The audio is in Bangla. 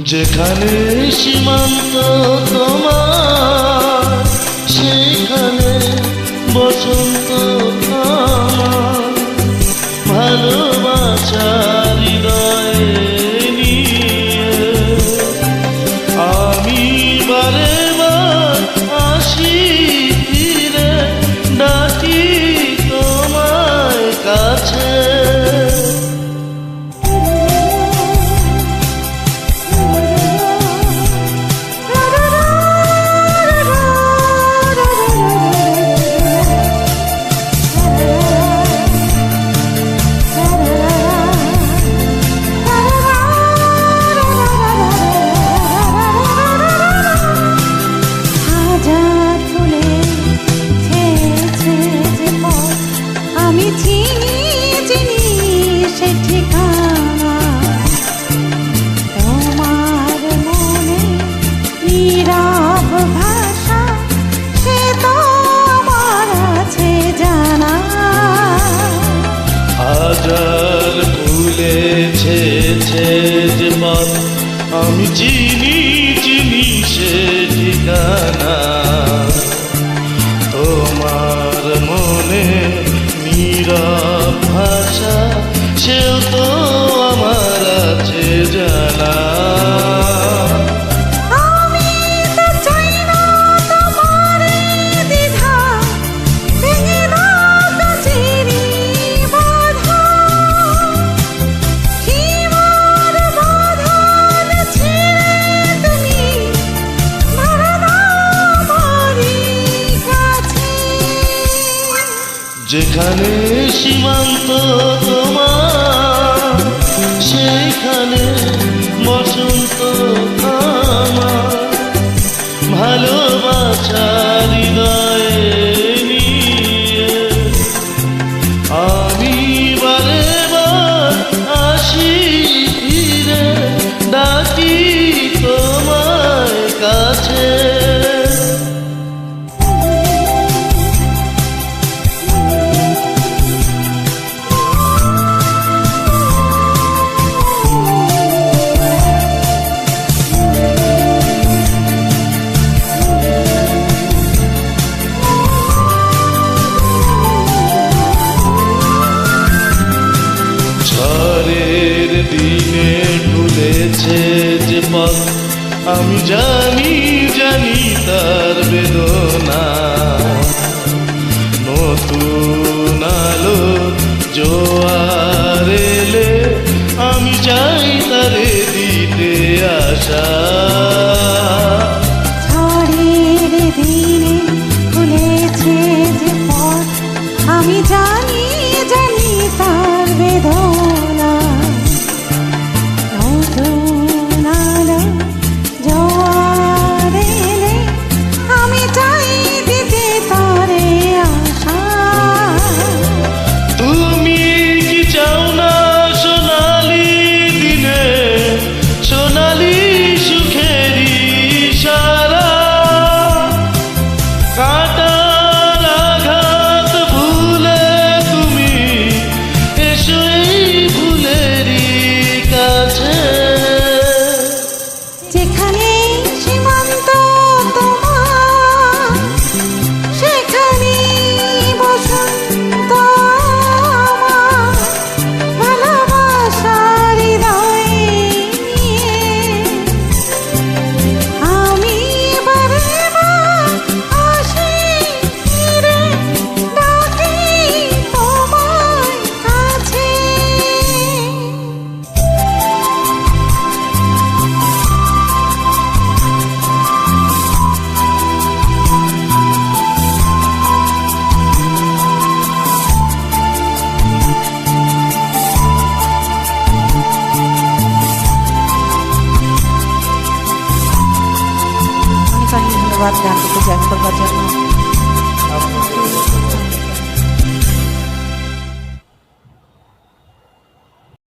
যেখানে সীমান্ত তোমার সেখানে বসন্ত আমার, ভালোবাসার হৃদয়ে নিয়ে আমি বারে বার আসি ফিরে, ডাকি তোমার কাছে। হাজার ভুলেছে যে পথ আমি চিনি চিনি সে ঠিকানা, তোমার মনে নীরব ভাষা সেও তো আমার আছে জানা। যেখানে সীমান্ত তোমার সেখানে বসন্ত আমার, ভালোবাসার হৃদয়ে নিয়ে আমি বারে বার আসি ফিরে, ডাকি তোমার কাছে। দিনে ভুলেছে যে পথ আমি জানি জানি তার বেদনা, নতুন আলো জোয়ার এলে আমি চাই তারে দিতে আশা। ঝড়ের দিনে ভুলেছে যে পথ আমি জানি জানি তার বেদনা, গানটিকে জয়েন করবার জন্য।